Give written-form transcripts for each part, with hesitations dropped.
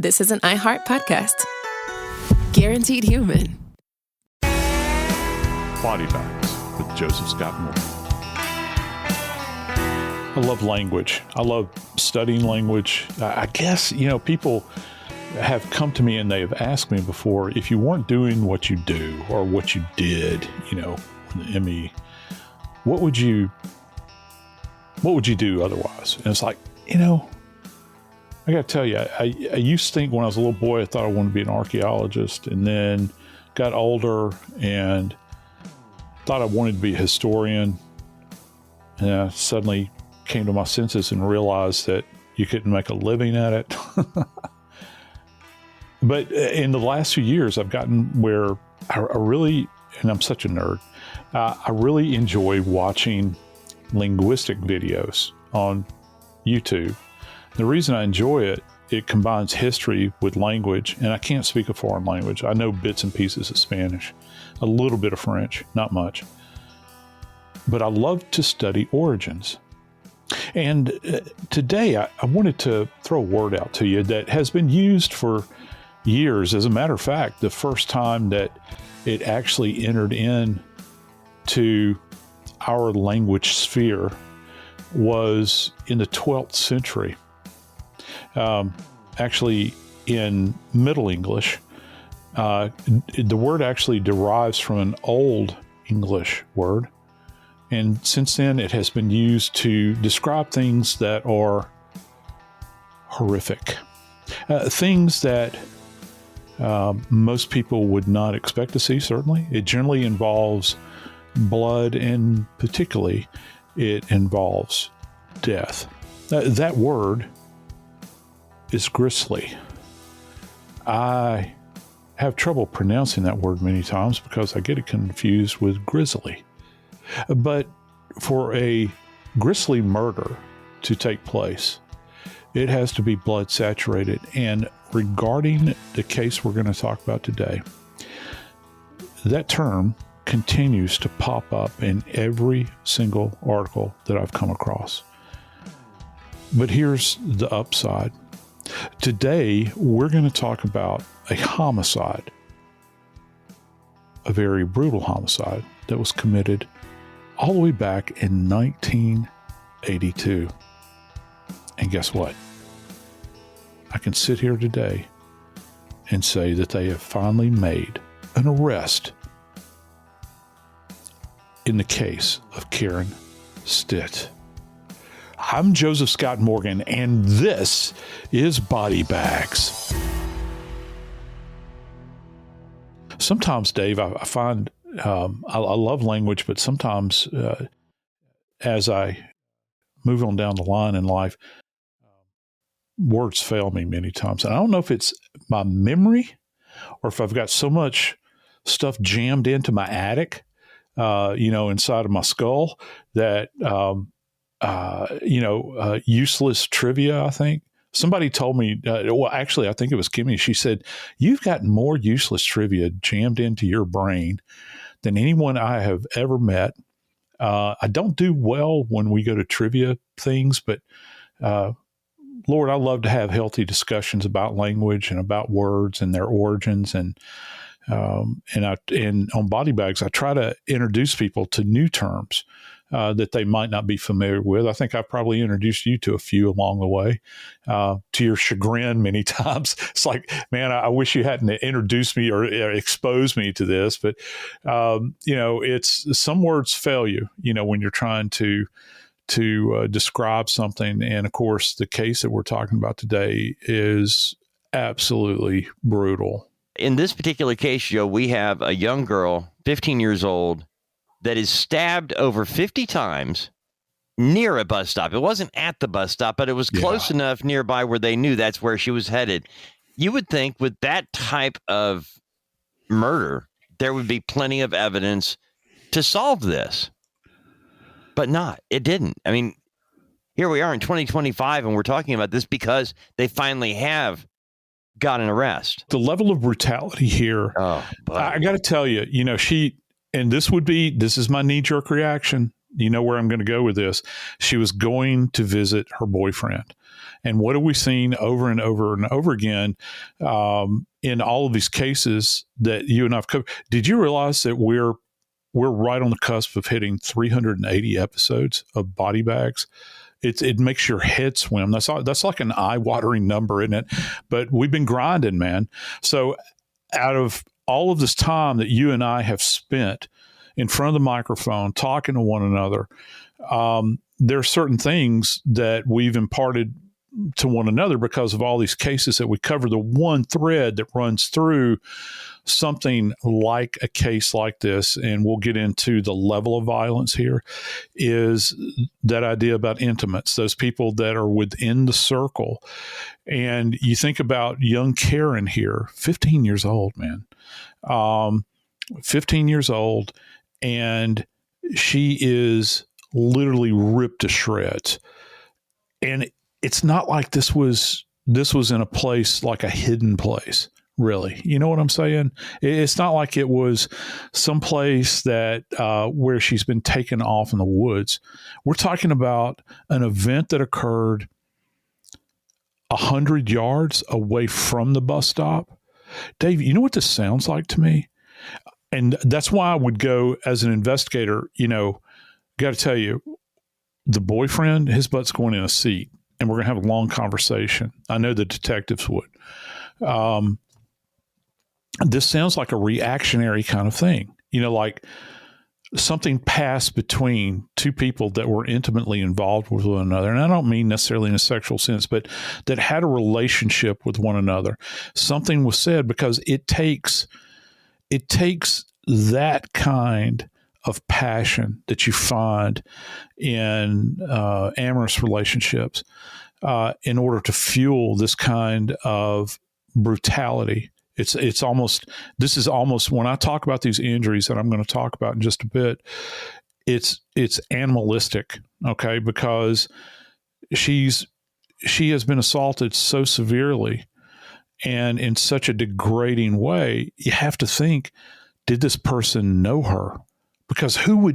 This is an iHeart podcast. Guaranteed human. Body Bags with Joseph Scott Moore. I love language. I love studying language. I guess, people have come to me and they have asked me before, if you weren't doing what you do or what you did, with the ME, what would you do otherwise? And it's like, I got to tell you, I used to think when I was a little boy, I thought I wanted to be an archaeologist, and then got older and thought I wanted to be a historian. And I suddenly came to my senses and realized that you couldn't make a living at it. But in the last few years, I've gotten where I really, and I'm such a nerd, I really enjoy watching linguistic videos on YouTube. The reason I enjoy it, it combines history with language, and I can't speak a foreign language. I know bits and pieces of Spanish, a little bit of French, not much. But I love to study origins. And today I wanted to throw a word out to you that has been used for years. As a matter of fact, the first time that it actually entered into our language sphere was in the 12th century. Actually, in Middle English, the word actually derives from an Old English word. And since then, it has been used to describe things that are horrific, things that most people would not expect to see, certainly. It generally involves blood, and particularly, it involves death. That word is grisly. I have trouble pronouncing that word many times because I get it confused with grizzly. But for a grisly murder to take place, it has to be blood saturated. And regarding the case we're going to talk about today, that term continues to pop up in every single article that I've come across. But here's the upside. Today, we're going to talk about a homicide, a very brutal homicide that was committed all the way back in 1982. And guess what? I can sit here today and say that they have finally made an arrest in the case of Karen Stitt. I'm Joseph Scott Morgan, and this is Body Bags. Sometimes, Dave, I find I love language, but sometimes as I move on down the line in life, words fail me many times. And I don't know if it's my memory or if I've got so much stuff jammed into my attic, inside of my skull that useless trivia, I think. Somebody told me, actually, I think it was Kimmy. She said, you've got more useless trivia jammed into your brain than anyone I have ever met. I don't do well when we go to trivia things, but Lord, I love to have healthy discussions about language and about words and their origins. And on Body Bags, I try to introduce people to new terms that they might not be familiar with. I think I've probably introduced you to a few along the way, to your chagrin many times. It's like, man, I wish you hadn't introduced me or exposed me to this. But, it's some words fail you, when you're trying to describe something. And of course, the case that we're talking about today is absolutely brutal. In this particular case, Joe, we have a young girl, 15 years old, that is stabbed over 50 times near a bus stop. It wasn't at the bus stop, but it was close enough nearby where they knew that's where she was headed. You would think with that type of murder, there would be plenty of evidence to solve this, but not. It didn't. I mean, here we are in 2025, and we're talking about this because they finally have got an arrest. The level of brutality here, I got to tell you, and this is my knee-jerk reaction. You know where I'm going to go with this. She was going to visit her boyfriend. And what have we seen over and over and over again in all of these cases that you and I've covered? Did you realize that we're right on the cusp of hitting 380 episodes of Body Bags? It makes your head swim. That's like an eye-watering number, isn't it? But we've been grinding, man. So out of all of this time that you and I have spent in front of the microphone talking to one another, there are certain things that we've imparted to one another because of all these cases that we cover. The one thread that runs through something like a case like this, and we'll get into the level of violence here, is that idea about intimates, those people that are within the circle. And you think about young Karen here, 15 years old, man. 15 years old, and she is literally ripped to shreds. And it's not like this was in a place like a hidden place, really. You know what I'm saying? It's not like it was someplace that where she's been taken off in the woods. We're talking about an event that occurred 100 yards away from the bus stop. Dave, you know what this sounds like to me? And that's why I would go as an investigator, got to tell you, the boyfriend, his butt's going in a seat, and we're going to have a long conversation. I know the detectives would. This sounds like a reactionary kind of thing, like something passed between two people that were intimately involved with one another. And I don't mean necessarily in a sexual sense, but that had a relationship with one another. Something was said, because it takes that kind of passion that you find in amorous relationships in order to fuel this kind of brutality. This is almost, when I talk about these injuries that I'm going to talk about in just a bit, it's animalistic, okay? Because she has been assaulted so severely and in such a degrading way. You have to think, did this person know her? Because who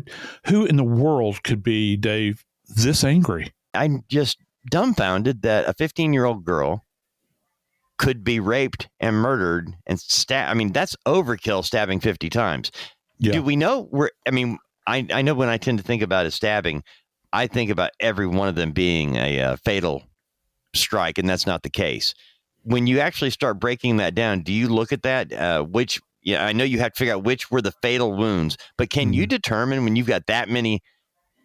in the world could be, Dave, this angry? I'm just dumbfounded that a 15-year-old girl could be raped and murdered and stabbed. I mean, that's overkill, stabbing 50 times. Yeah. Do we know I know when I tend to think about a stabbing, I think about every one of them being a fatal strike, and that's not the case. When you actually start breaking that down, do you look at that? I know you have to figure out which were the fatal wounds, but can you determine, when you've got that many,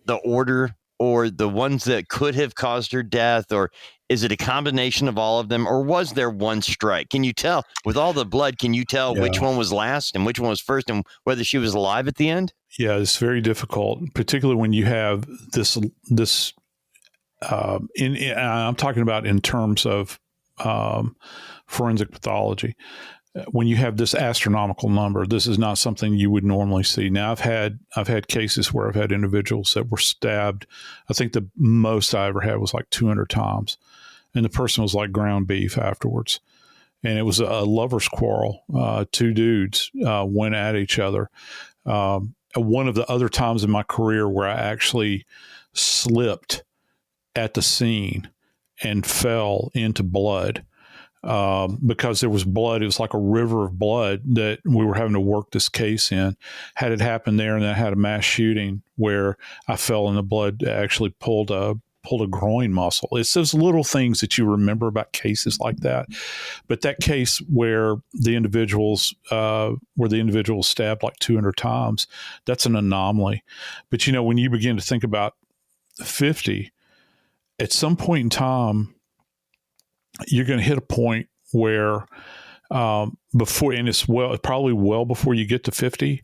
the order or the ones that could have caused her death? Or is it a combination of all of them? Or was there one strike? Can you tell, with all the blood, can you tell which one was last and which one was first, and whether she was alive at the end? Yeah, it's very difficult, particularly when you have this I'm talking about in terms of forensic pathology. When you have this astronomical number, this is not something you would normally see. Now, I've had cases where I've had individuals that were stabbed. I think the most I ever had was like 200 times, and the person was like ground beef afterwards. And it was a lover's quarrel. Two dudes went at each other. One of the other times in my career where I actually slipped at the scene and fell into blood. Because there was blood. It was like a river of blood that we were having to work this case in. Had it happened there, and I had a mass shooting where I fell in the blood, actually pulled a groin muscle. It's those little things that you remember about cases like that. But that case where the individuals stabbed like 200 times, that's an anomaly. But when you begin to think about 50, at some point in time, you're going to hit a point where probably well before you get to 50,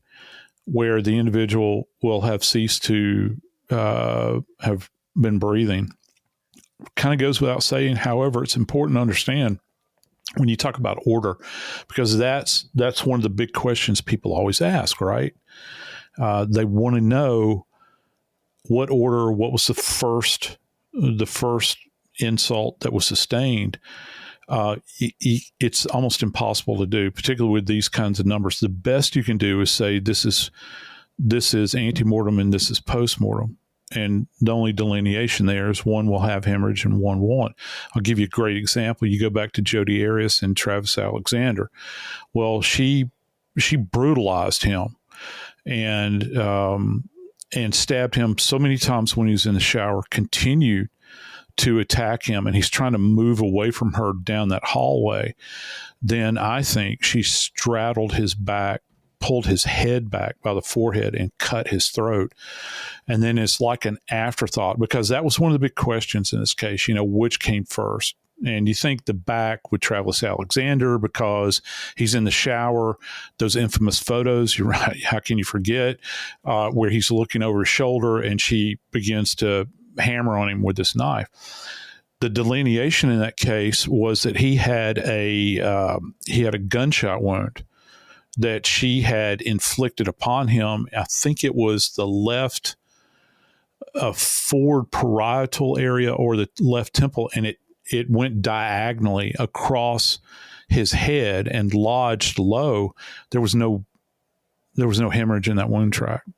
where the individual will have ceased to have been breathing. Kind of goes without saying. However, it's important to understand when you talk about order, because that's one of the big questions people always ask, right? They want to know what order, what was the first insult that was sustained. It's almost impossible to do, particularly with these kinds of numbers. The best you can do is say this is antemortem and this is postmortem. And the only delineation there is one will have hemorrhage and one won't. I'll give you a great example. You go back to Jodi Arias and Travis Alexander. Well, she brutalized him and stabbed him so many times when he was in the shower, continued to attack him, and he's trying to move away from her down that hallway. Then I think she straddled his back, pulled his head back by the forehead, and cut his throat. And then it's like an afterthought, because that was one of the big questions in this case, which came first. And you think the back with Travis Alexander, because he's in the shower, those infamous photos, you're right, how can you forget, where he's looking over his shoulder and she begins to hammer on him with this knife. The delineation in that case was that he had a gunshot wound that she had inflicted upon him. I think it was the left forward parietal area or the left temple, and it went diagonally across his head and lodged low. There was no hemorrhage in that wound tract.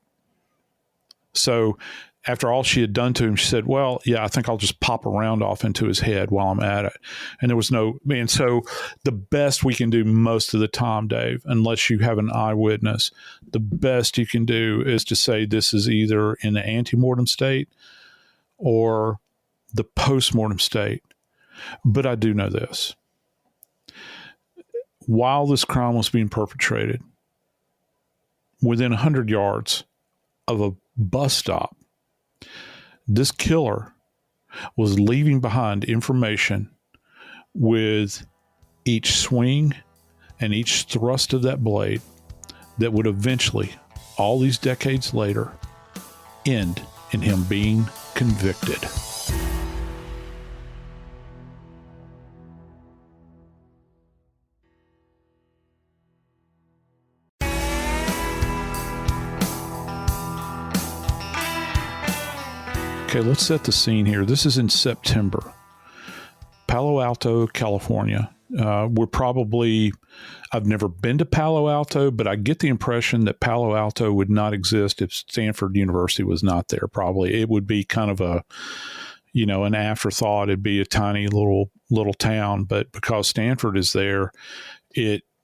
So after all she had done to him, she said, well, yeah, I think I'll just pop a round off into his head while I'm at it. And there was and so the best we can do most of the time, Dave, unless you have an eyewitness, the best you can do is to say this is either in the antemortem state or the postmortem state. But I do know this. While this crime was being perpetrated, within 100 yards of a bus stop, this killer was leaving behind information with each swing and each thrust of that blade that would eventually, all these decades later, end in him being convicted. Okay, let's set the scene here. This is in September. Palo Alto, California. I've never been to Palo Alto, but I get the impression that Palo Alto would not exist if Stanford University was not there. Probably it would be kind of an afterthought. It'd be a tiny little town, but because Stanford is there,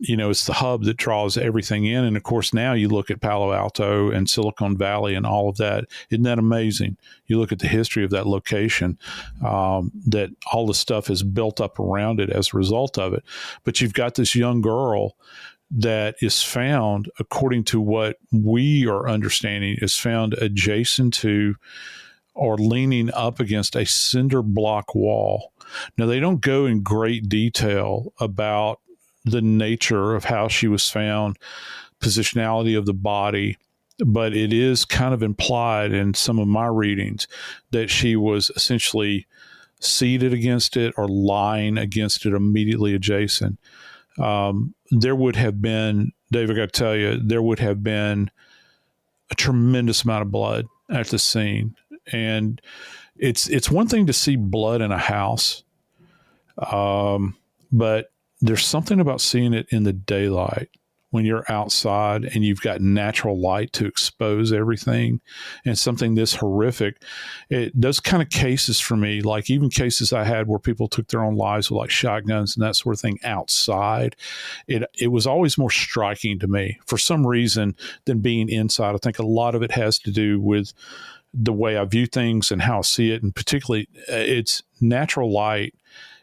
it's the hub that draws everything in. And of course, now you look at Palo Alto and Silicon Valley and all of that. Isn't that amazing? You look at the history of that location, that all the stuff is built up around it as a result of it. But you've got this young girl that is found, according to what we are understanding, is found adjacent to or leaning up against a cinder block wall. Now, they don't go in great detail about the nature of how she was found, positionality of the body, but it is kind of implied in some of my readings that she was essentially seated against it or lying against it immediately adjacent. There would have been, Dave, I got to tell you, there would have been a tremendous amount of blood at the scene. And it's one thing to see blood in a house, but there's something about seeing it in the daylight when you're outside and you've got natural light to expose everything, and something this horrific. Those kind of cases for me, like even cases I had where people took their own lives with like shotguns and that sort of thing outside, it was always more striking to me for some reason than being inside. I think a lot of it has to do with the way I view things and how I see it. And particularly it's natural light.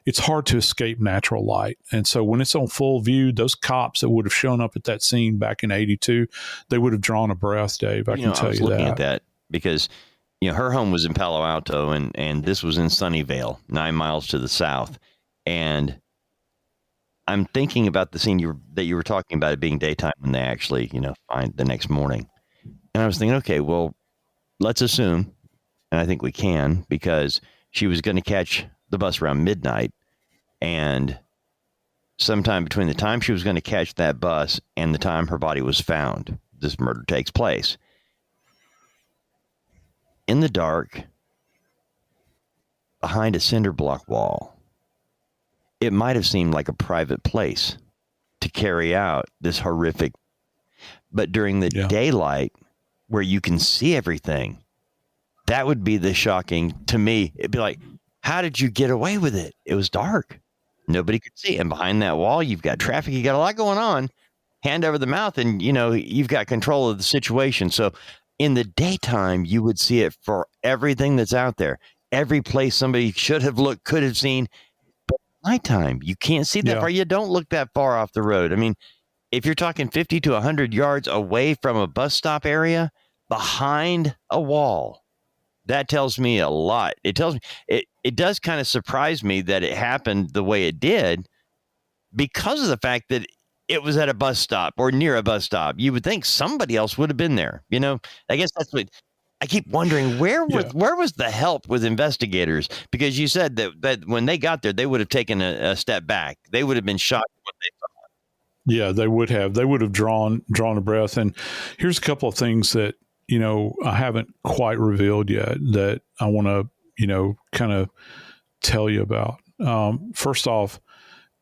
It's hard to escape natural light. And so when it's on full view, those cops that would have shown up at that scene back in 82, they would have drawn a breath, Dave. I can tell you that. I was looking at that because, her home was in Palo Alto and this was in Sunnyvale, 9 miles to the south. And I'm thinking about the scene that you were talking about, it being daytime when they actually, find the next morning. And I was thinking, okay, well, let's assume, and I think we can, because she was going to catch the bus around midnight, and sometime between the time she was going to catch that bus and the time her body was found, this murder takes place. In the dark, behind a cinder block wall, it might have seemed like a private place to carry out this horrific, but during the daylight where you can see everything, That would be the shocking to me. It'd be like, how did you get away with it? It was dark. Nobody could see. And behind that wall, you've got traffic. You got a lot going on. Hand over the mouth, and you've got control of the situation. So in the daytime, you would see it for everything that's out there. Every place somebody should have looked, could have seen. But nighttime, you can't see that far. You don't look that far off the road. I mean, if you're talking 50 to 100 yards away from a bus stop area, behind a wall, that tells me a lot. It tells me it does kind of surprise me that it happened the way it did, because of the fact that it was at a bus stop or near a bus stop. You would think somebody else would have been there. I guess that's what I keep wondering. Where was the help with investigators? Because you said that when they got there, they would have taken a step back. They would have been shocked at what they saw. Yeah, they would have. They would have drawn a breath. And here's a couple of things that, I haven't quite revealed yet that I want to, kind of tell you about. First off,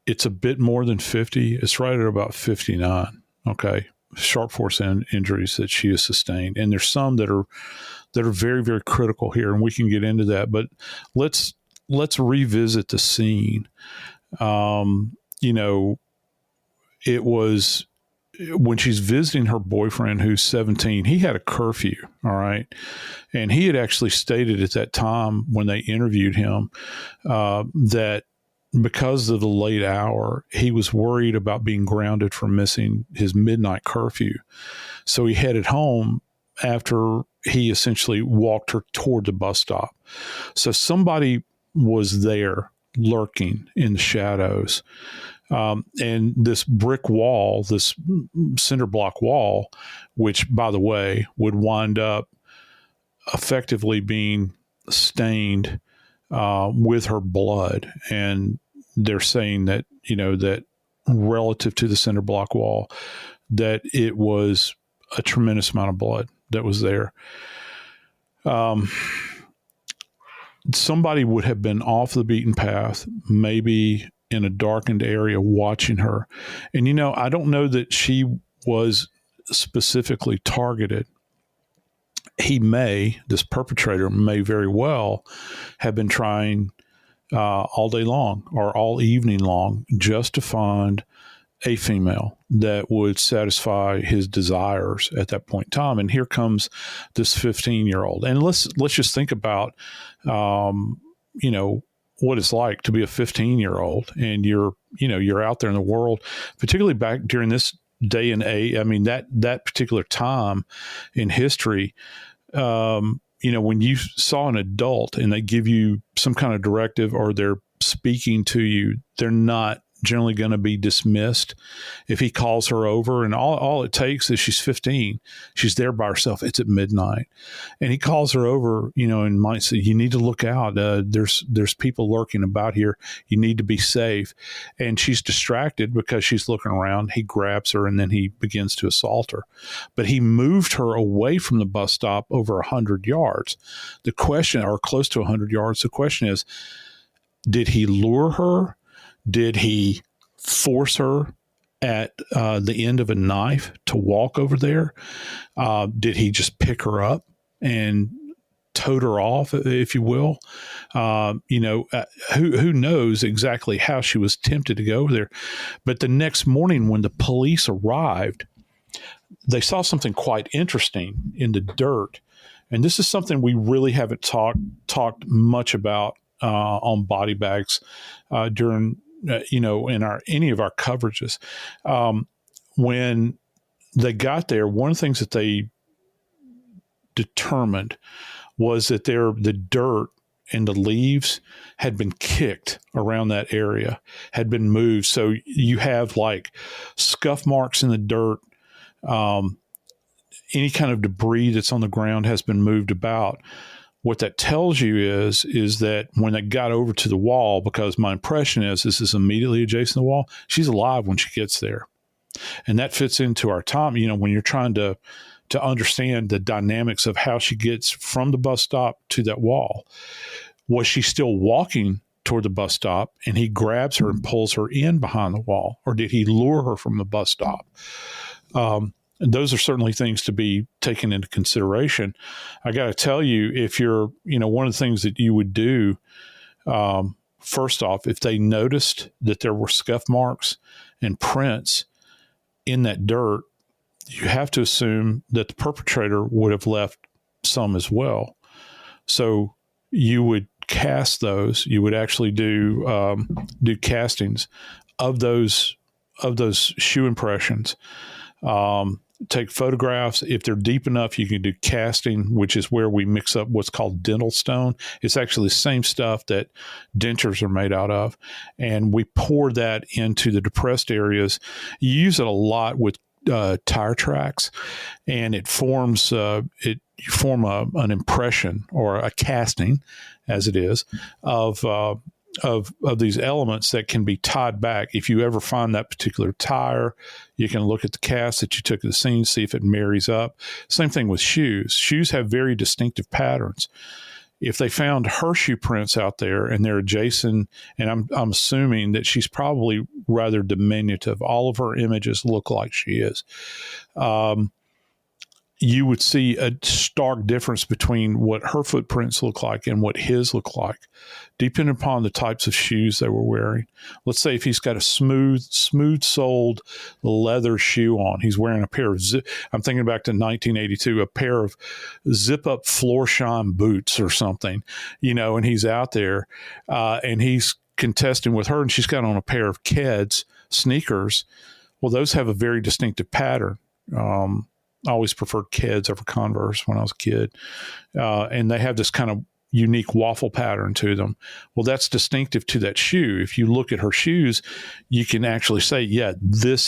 it's a bit more than 50. It's right at about 59. Okay. Sharp force injuries that she has sustained. And there's some that are very, very critical here. And we can get into that, but let's revisit the scene. It was when she's visiting her boyfriend, who's 17, he had a curfew. All right. And he had actually stated at that time when they interviewed him, that because of the late hour, he was worried about being grounded for missing his midnight curfew. So he headed home after he essentially walked her toward the bus stop. So somebody was there lurking in the shadows. And this brick wall, this cinder block wall, which, by the way, would wind up effectively being stained with her blood. And they're saying that, that relative to the cinder block wall, that it was a tremendous amount of blood that was there. Somebody would have been off the beaten path, maybe in a darkened area, watching her. And, I don't know that she was specifically targeted. This perpetrator may very well have been trying all day long or all evening long just to find a female that would satisfy his desires at that point in time. And here comes this 15-year-old. And let's just think about, what it's like to be a 15-year-old, and you're out there in the world, particularly back during this day and age. I mean, that particular time in history, when you saw an adult and they give you some kind of directive or they're speaking to you, they're not generally going to be dismissed. If he calls her over, and all it takes is she's 15, she's there by herself, it's at midnight, and he calls her over, and might say, you need to look out. There's people lurking about here. You need to be safe. And she's distracted because she's looking around. He grabs her and then he begins to assault her. But he moved her away from the bus stop over 100 yards. The question, or close to 100 yards, the question is, did he lure her? Did he force her at the end of a knife to walk over there? Did he just pick her up and tote her off, if you will? Who knows exactly how she was tempted to go over there. But the next morning when the police arrived, they saw something quite interesting in the dirt. And this is something we really haven't talked much about on body bags during in any of our coverages. When they got there, one of the things that they determined was that the dirt and the leaves had been kicked around that area, had been moved. So you have like scuff marks in the dirt. Any kind of debris that's on the ground has been moved about. What that tells you is that when they got over to the wall, because my impression is this is immediately adjacent to the wall, she's alive when she gets there. And that fits into our time, when you're trying to understand the dynamics of how she gets from the bus stop to that wall. Was she still walking toward the bus stop and he grabs her and pulls her in behind the wall? Or did he lure her from the bus stop? those are certainly things to be taken into consideration. I got to tell you, if you're, one of the things that you would do, first off, if they noticed that there were scuff marks and prints in that dirt, you have to assume that the perpetrator would have left some as well. So you would cast those. You would actually do castings of those shoe impressions. Take photographs. If they're deep enough, you can do casting, which is where we mix up what's called dental stone. It's actually the same stuff that dentures are made out of. And we pour that into the depressed areas. You use it a lot with tire tracks, and it forms, you form an impression or a casting, as it is, of these elements that can be tied back. If you ever find that particular tire, you can look at the cast that you took at the scene, see if it marries up. Same thing with shoes. Shoes have very distinctive patterns. If they found her shoe prints out there and they're adjacent, and I'm assuming that she's probably rather diminutive. All of her images look like she is. You would see a stark difference between what her footprints look like and what his look like, depending upon the types of shoes they were wearing. Let's say if he's got a smooth-soled leather shoe on, he's wearing a pair of I'm thinking back to 1982, a pair of zip-up floor shine boots or something, and he's out there and he's contesting with her, and she's got on a pair of Keds sneakers. Well, those have a very distinctive pattern. I always preferred Keds over Converse when I was a kid. And they have this kind of unique waffle pattern to them. Well, that's distinctive to that shoe. If you look at her shoes, you can actually say, yeah, this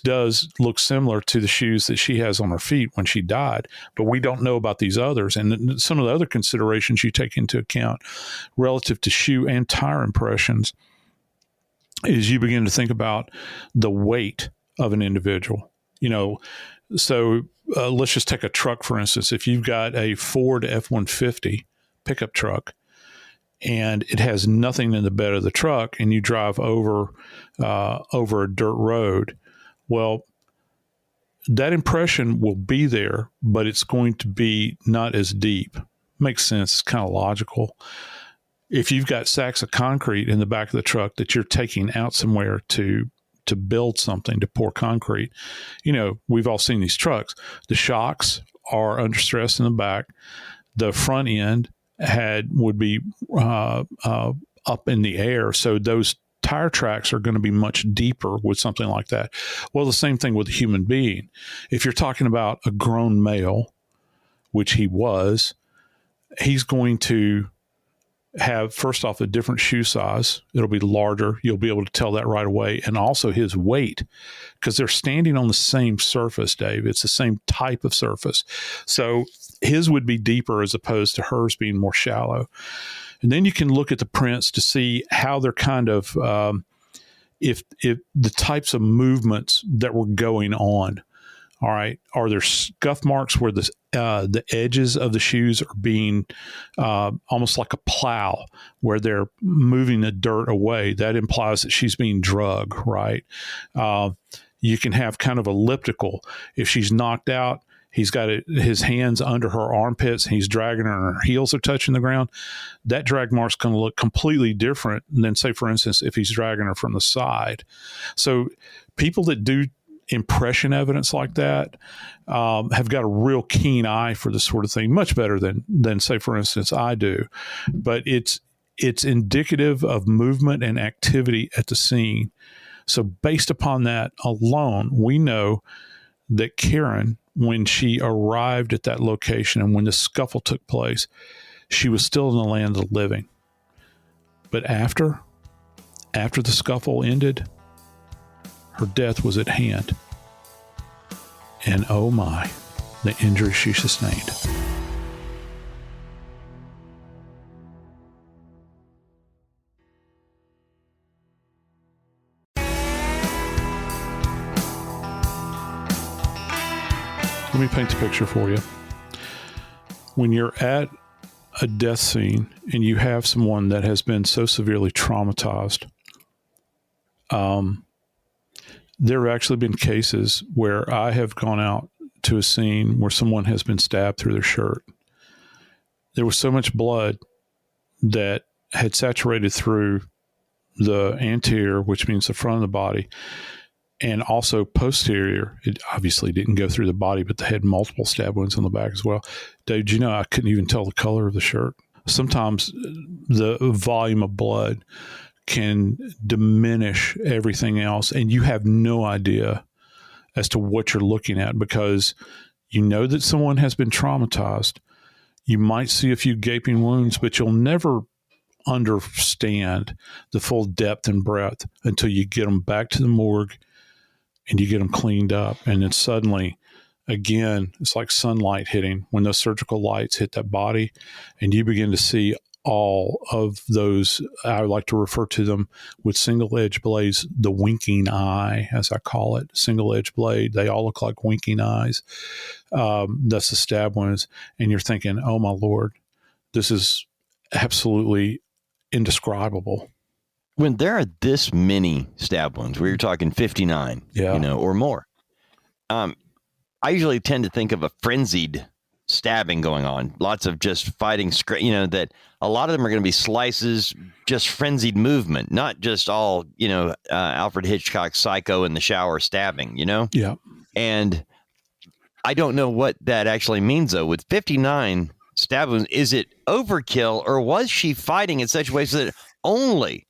does look similar to the shoes that she has on her feet when she died, but we don't know about these others. And some of the other considerations you take into account relative to shoe and tire impressions is you begin to think about the weight of an individual. So let's just take a truck, for instance. If you've got a Ford F-150 pickup truck and it has nothing in the bed of the truck and you drive over a dirt road, well, that impression will be there, but it's going to be not as deep. Makes sense. It's kind of logical. If you've got sacks of concrete in the back of the truck that you're taking out somewhere to build something, to pour concrete, we've all seen these trucks. The shocks are under stress in the back. The front end would be up in the air. So those tire tracks are going to be much deeper with something like that. Well, the same thing with a human being. If you're talking about a grown male, which he was, he's going to have, first off, a different shoe size. It'll be larger. You'll be able to tell that right away. And also his weight, because they're standing on the same surface, Dave. It's the same type of surface. So his would be deeper as opposed to hers being more shallow. And then you can look at the prints to see how they're kind of, if the types of movements that were going on. All right. Are there scuff marks where the edges of the shoes are being almost like a plow, where they're moving the dirt away? That implies that she's being drugged, right? You can have kind of elliptical. If she's knocked out, he's got his hands under her armpits, he's dragging her, and her heels are touching the ground. That drag mark's going to look completely different than, say, for instance, if he's dragging her from the side. So people that do impression evidence like that have got a real keen eye for this sort of thing, much better than say, for instance, I do. But it's indicative of movement and activity at the scene. So based upon that alone, we know that Karen, when she arrived at that location and when the scuffle took place, she was still in the land of the living. But after the scuffle ended, her death was at hand. And oh my, the injuries she sustained. Let me paint the picture for you. When you're at a death scene and you have someone that has been so severely traumatized, There have actually been cases where I have gone out to a scene where someone has been stabbed through their shirt. There was so much blood that had saturated through the anterior, which means the front of the body, and also posterior. It obviously didn't go through the body, but they had multiple stab wounds on the back as well. Dave, you know, I couldn't even tell the color of the shirt. Sometimes the volume of blood can diminish everything else, and you have no idea as to what you're looking at because you know that someone has been traumatized. You might see a few gaping wounds, but you'll never understand the full depth and breadth until you get them back to the morgue and you get them cleaned up. And then suddenly, again, it's like sunlight hitting when those surgical lights hit that body and you begin to see all of those. I like to refer to them with single edge blades, the winking eye, as I call it, single edge blade. They all look like winking eyes. That's the stab wounds. And you're thinking, oh my Lord, this is absolutely indescribable. When there are this many stab wounds, where you're talking 59, or more, I usually tend to think of a frenzied stabbing going on. Lots of just fighting, that a lot of them are going to be slices, just frenzied movement, not just all, Alfred Hitchcock Psycho in the shower stabbing, Yeah. And I don't know what that actually means, though. With 59 stab wounds, is it overkill, or was she fighting in such a way so that only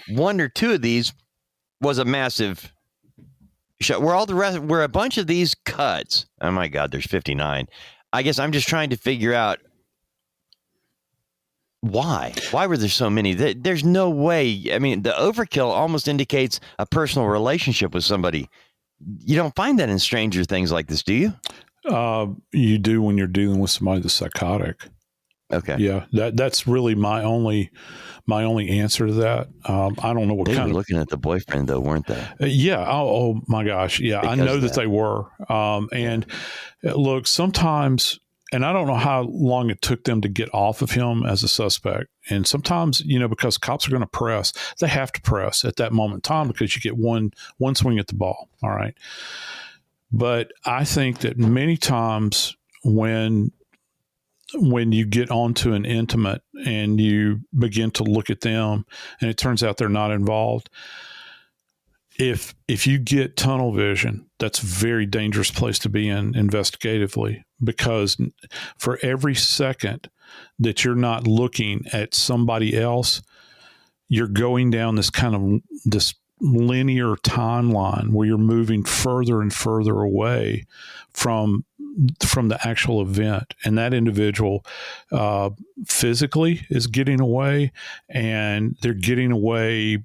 one or two of these was a massive shot? Where all the rest were a bunch of these cuts. Oh my God, there's 59. I guess I'm just trying to figure out why. Why were there so many? There's no way. I mean, the overkill almost indicates a personal relationship with somebody. You don't find that in Stranger Things like this, do you? You do when you're dealing with somebody that's psychotic. Okay. Yeah, that's really my only answer to that. I don't know what they kind were looking at the boyfriend, though, weren't they? Yeah. Oh my gosh. Yeah, because I know that they were. And look, sometimes, and I don't know how long it took them to get off of him as a suspect. And sometimes, because cops are going to press, they have to press at that moment in time because you get one swing at the ball. All right. But I think that many times when you get onto an intimate and you begin to look at them and it turns out they're not involved, if you get tunnel vision, that's a very dangerous place to be in investigatively, because for every second that you're not looking at somebody else, you're going down this linear timeline where you're moving further and further away from the actual event, and that individual physically is getting away, and they're getting away.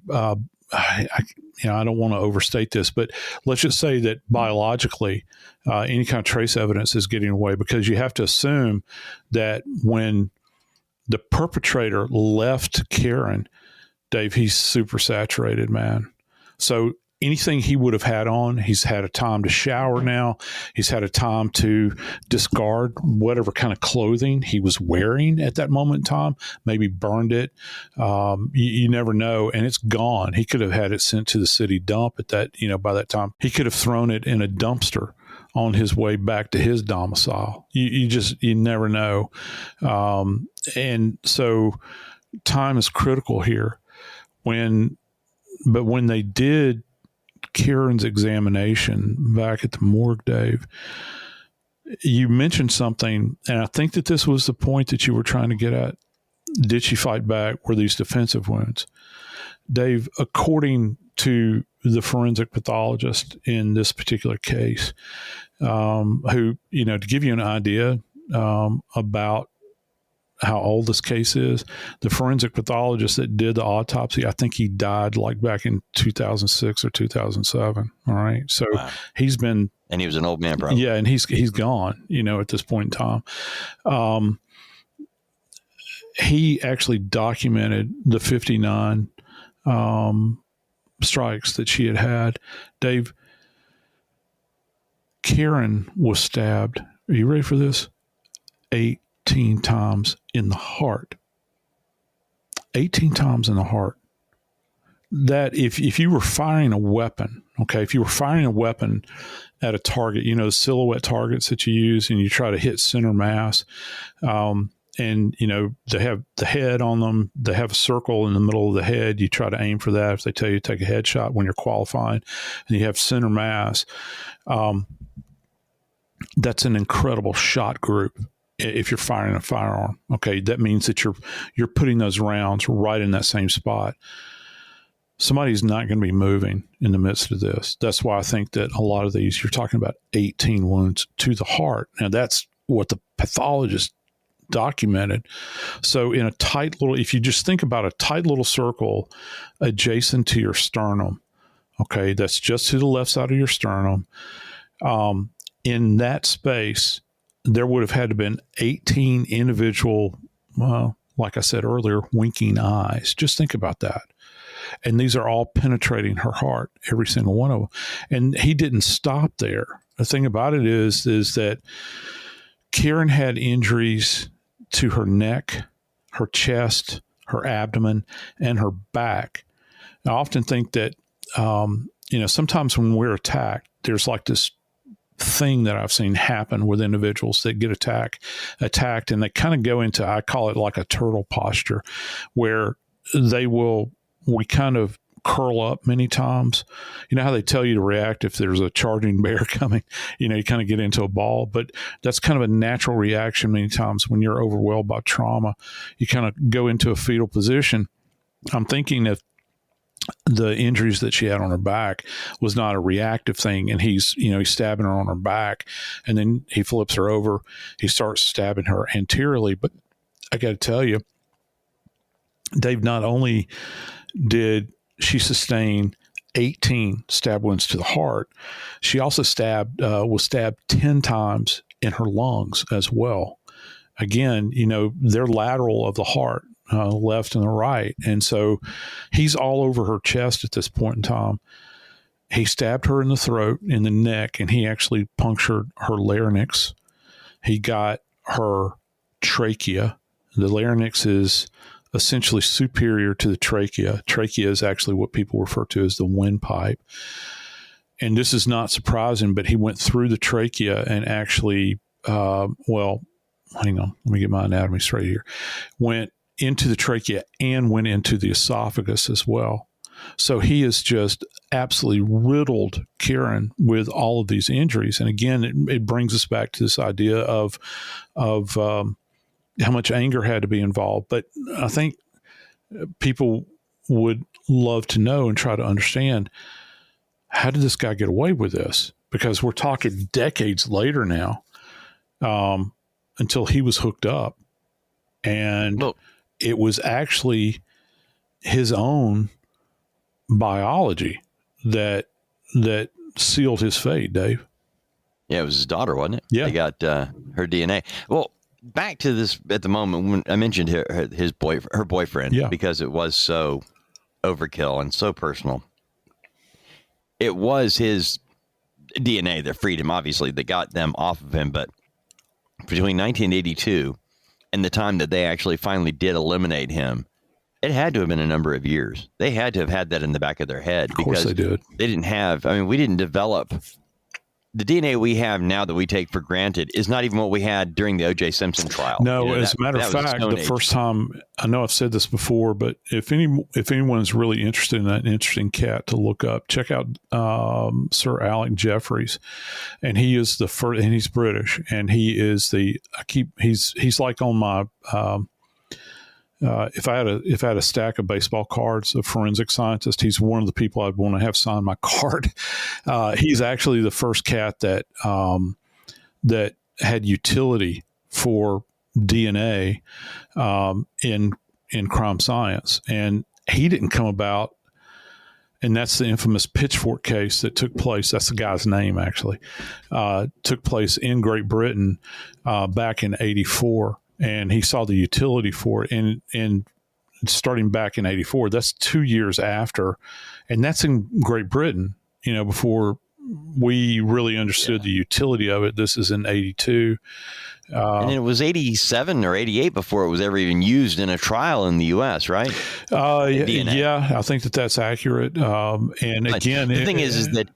I don't want to overstate this, but let's just say that biologically, any kind of trace evidence is getting away, because you have to assume that when the perpetrator left Karen, Dave, he's super saturated, man. So anything he would have had on, he's had a time to shower now. He's had a time to discard whatever kind of clothing he was wearing at that moment in time, maybe burned it. You never know. And it's gone. He could have had it sent to the city dump at that, by that time. He could have thrown it in a dumpster on his way back to his domicile. You never know. And so time is critical here. When they did Karen's examination back at the morgue, Dave, you mentioned something, and I think that this was the point that you were trying to get at. Did she fight back? Were these defensive wounds? Dave, according to the forensic pathologist in this particular case, who, to give you an idea about how old this case is, the forensic pathologist that did the autopsy, I think he died like back in 2006 or 2007. All right. So wow. He's been, and he was an old man, probably. Yeah. And he's gone, at this point in time. He actually documented the 59 strikes that she had. Dave, Karen was stabbed. Are you ready for this? 18 times in the heart. 18 times in the heart. that if you were firing a weapon, okay, if you were firing a weapon at a target, you know, silhouette targets that you use, and you try to hit center mass, and, you know, they have the head on them. They have a circle in the middle of the head. You try to aim for that. If they tell you to take a headshot when you're qualifying, and you have center mass, that's an incredible shot group. If you're firing a firearm, okay, that means that you're putting those rounds right in that same spot. Somebody's not going to be moving in the midst of this. That's why I think that a lot of these, you're talking about 18 wounds to the heart. Now, that's what the pathologist documented. So in a tight little, if you just think about a tight little circle adjacent to your sternum, okay, that's just to the left side of your sternum. In that space, there would have had to have been 18 individual, like I said earlier, winking eyes. Just think about that. And these are all penetrating her heart, every single one of them. And he didn't stop there. The thing about it is that Karen had injuries to her neck, her chest, her abdomen, and her back. I often think that, you know, sometimes when we're attacked, there's like this thing that I've seen happen with individuals that get attacked, and they kind of go into, I call it like a turtle posture, where we kind of curl up many times. You know how they tell you to react if there's a charging bear coming, you know, you kind of get into a ball, but that's kind of a natural reaction many times when you're overwhelmed by trauma. You kind of go into a fetal position. I'm thinking if the injuries that she had on her back was not a reactive thing, and he's stabbing her on her back, and then he flips her over, he starts stabbing her anteriorly. But I got to tell you, Dave, not only did she sustain 18 stab wounds to the heart, she also was stabbed 10 times in her lungs as well. Again, you know, they're lateral of the heart, left and the right. And so he's all over her chest at this point in time. He stabbed her in the throat, in the neck, and he actually punctured her larynx. He got her trachea. The larynx is essentially superior to the trachea. Trachea is actually what people refer to as the windpipe. And this is not surprising, but he went through the trachea and actually, hang on, let me get my anatomy straight here. Went into the trachea and went into the esophagus as well. So he is just absolutely riddled Karen with all of these injuries. And again, it brings us back to this idea of how much anger had to be involved. But I think people would love to know and try to understand, how did this guy get away with this? Because we're talking decades later now, until he was hooked up. And it was actually his own biology that sealed his fate, Dave. Yeah, it was his daughter, wasn't it? Yeah. They got her DNA. Well, back to this at the moment when I mentioned her boyfriend, yeah, because it was so overkill and so personal. It was his DNA that freed him, obviously, that got them off of him. But between 1982 and the time that they actually finally did eliminate him, it had to have been a number of years. They had to have had that in the back of their head. Of course they did. They didn't have, we didn't develop. The DNA we have now that we take for granted is not even what we had during the O.J. Simpson trial. No, as a matter of fact, the first time, I know I've said this before, but if anyone is really interested in that interesting cat to look up, check out Sir Alec Jeffreys, and he is the first, and he's British, and he is he's like on my. If I had a stack of baseball cards of forensic scientist, he's one of the people I'd want to have sign my card. He's actually the first cat that had utility for DNA in crime science, and he didn't come about. And that's the infamous Pitchfork case that took place. That's the guy's name, actually. Took place in Great Britain back in '84. And he saw the utility for it. And starting back in '84, that's 2 years after. And that's in Great Britain, before we really understood the utility of it. This is in 82. And it was 87 or 88 before it was ever even used in a trial in the U.S., right? Yeah, I think that's accurate. And but again, the thing is that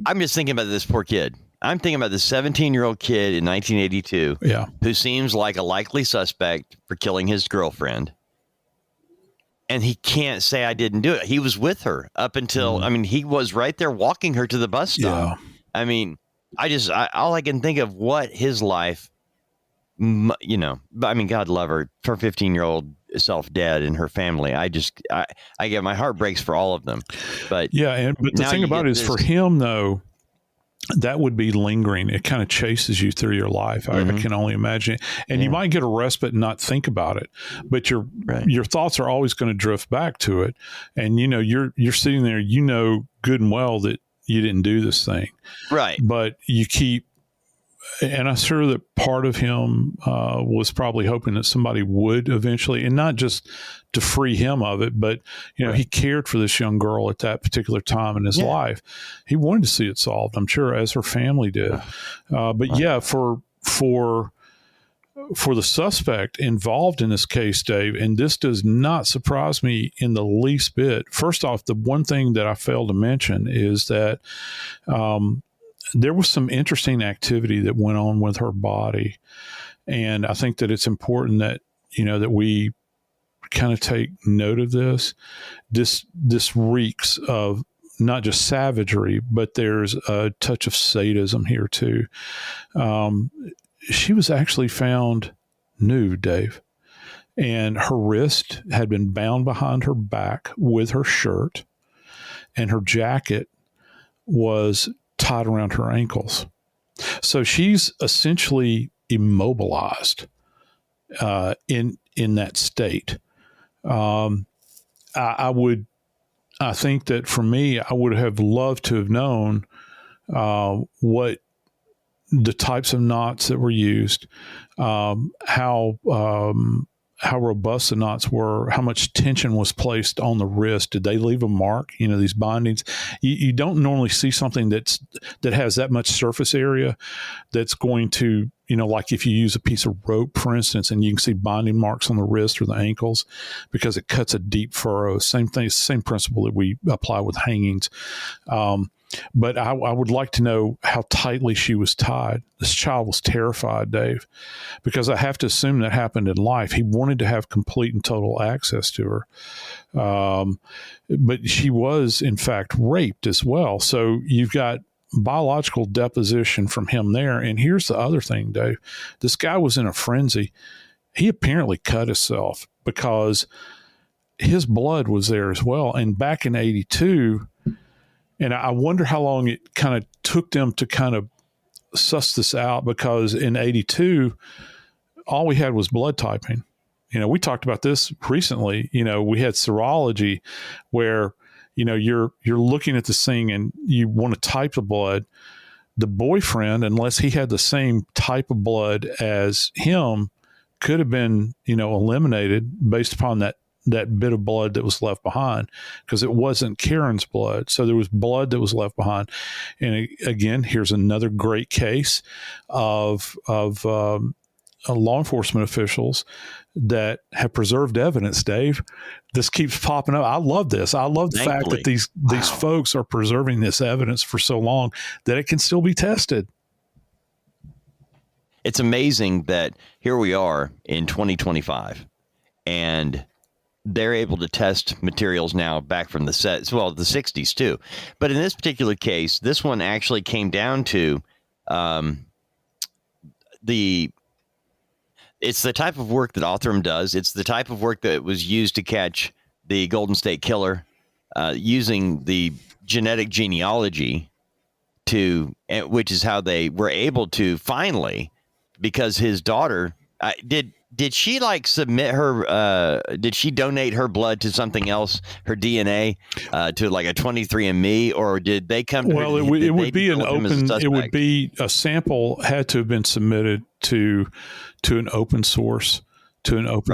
I'm just thinking about this poor kid. I'm thinking about this 17-year-old kid in 1982 who seems like a likely suspect for killing his girlfriend. And he can't say I didn't do it. He was with her up until, he was right there walking her to the bus stop. Yeah. I mean, all I can think of what his life, God love her, her 15-year-old self dead and her family. I get my heart breaks for all of them. But but the thing about it is for him, though, that would be lingering. It kind of chases you through your life. I can only imagine. And you might get a respite and not think about it, but your thoughts are always going to drift back to it. And, you're sitting there, good and well that you didn't do this thing. Right. But you keep, and I'm sure that part of him was probably hoping that somebody would eventually, and not just to free him of it, but, he cared for this young girl at that particular time in his life. He wanted to see it solved, I'm sure, as her family did. For the suspect involved in this case, Dave, and this does not surprise me in the least bit. First off, the one thing that I failed to mention is that there was some interesting activity that went on with her body. And I think that it's important that, that we kind of take note of this. This reeks of not just savagery, but there's a touch of sadism here too. She was actually found nude, Dave, and her wrist had been bound behind her back with her shirt, and her jacket was tied around her ankles. So she's essentially immobilized in that state. I think that for me, I would have loved to have known what the types of knots that were used, how robust the knots were, how much tension was placed on the wrist. Did they leave a mark? These bindings. You don't normally see something that has that much surface area that's going to, like if you use a piece of rope, for instance, and you can see binding marks on the wrist or the ankles because it cuts a deep furrow. Same thing, same principle that we apply with hangings. But I would like to know how tightly she was tied. This child was terrified, Dave, because I have to assume that happened in life. He wanted to have complete and total access to her. But she was, in fact, raped as well. So you've got biological deposition from him there. And here's the other thing, Dave. This guy was in a frenzy. He apparently cut himself because his blood was there as well. And back in 82... And I wonder how long it kind of took them to kind of suss this out, because in 82, all we had was blood typing. We talked about this recently. We had serology where, you're looking at this thing and you want to type the blood. The boyfriend, unless he had the same type of blood as him, could have been, eliminated based upon that bit of blood that was left behind, because it wasn't Karen's blood. So there was blood that was left behind. And again, here's another great case of law enforcement officials that have preserved evidence, Dave. This keeps popping up. I love this. I love the fact that these folks are preserving this evidence for so long that it can still be tested. It's amazing that here we are in 2025 and they're able to test materials now back from the 60s too. But in this particular case, this one actually came down to it's the type of work that Othram does. It's the type of work that was used to catch the Golden State Killer, using the genetic genealogy which is how they were able to finally, because his daughter did she submit her, did she donate her blood to something else, her DNA, to like a 23andMe, or did they come to Well, her, it would be a sample had to have been submitted to an open source,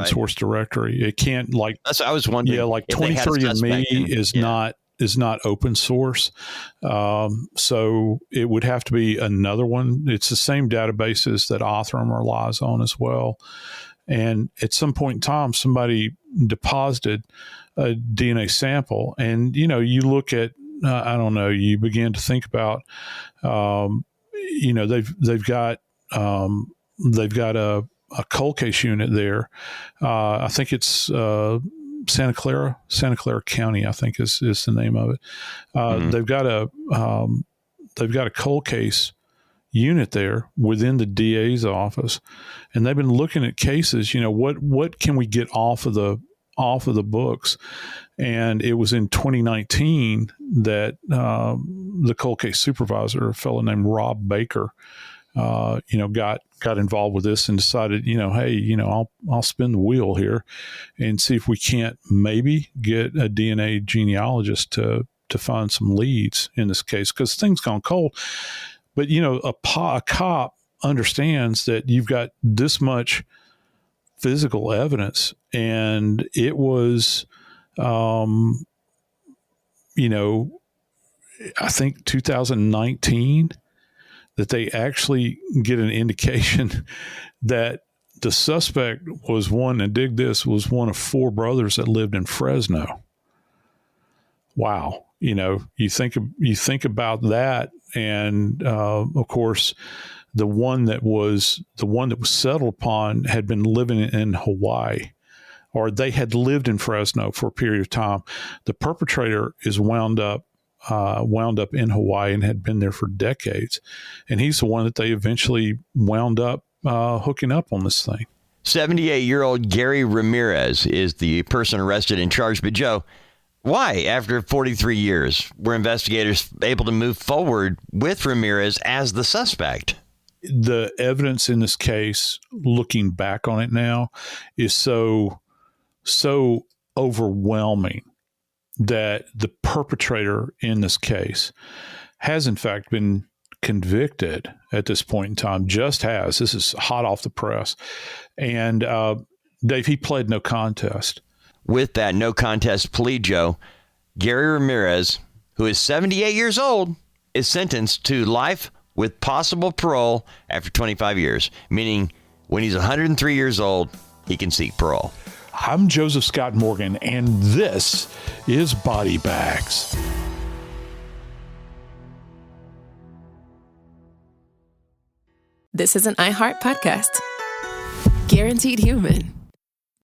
source directory. It can't, like, that's what I was wondering. Yeah, like 23andMe is not open source. So it would have to be another one. It's the same databases that Othram relies on as well. And at some point in time, somebody deposited a DNA sample, and you look at I don't know. You begin to think about they've got a cold case unit there. I think it's Santa Clara County, I think is the name of it. They've got a cold case unit there within the DA's office, and they've been looking at cases. What can we get off of the books? And it was in 2019 that the cold case supervisor, a fellow named Rob Baker, got involved with this and decided, hey, I'll spin the wheel here and see if we can't maybe get a DNA genealogist to find some leads in this case, because things gone cold. But a cop understands that you've got this much physical evidence, and it was, I think 2019. That they actually get an indication that the suspect was one of four brothers that lived in Fresno. Wow. You think about that. And, of course, the one that was settled upon had been living in Hawaii, or they had lived in Fresno for a period of time. The perpetrator is wound up in Hawaii and had been there for decades. And he's the one that they eventually wound up hooking up on this thing. 78-year-old Gary Ramirez is the person arrested and charged. But Joe, why, after 43 years, were investigators able to move forward with Ramirez as the suspect? The evidence in this case, looking back on it now, is so overwhelming that the perpetrator in this case has in fact been convicted at this point in time. This is hot off the press. And Dave, he pled no contest. With that no contest plea, Joe, Gary Ramirez, who is 78 years old, is sentenced to life with possible parole after 25 years, meaning when he's 103 years old, he can seek parole. I'm Joseph Scott Morgan, and this is Body Bags. This is an iHeart podcast. Guaranteed Human.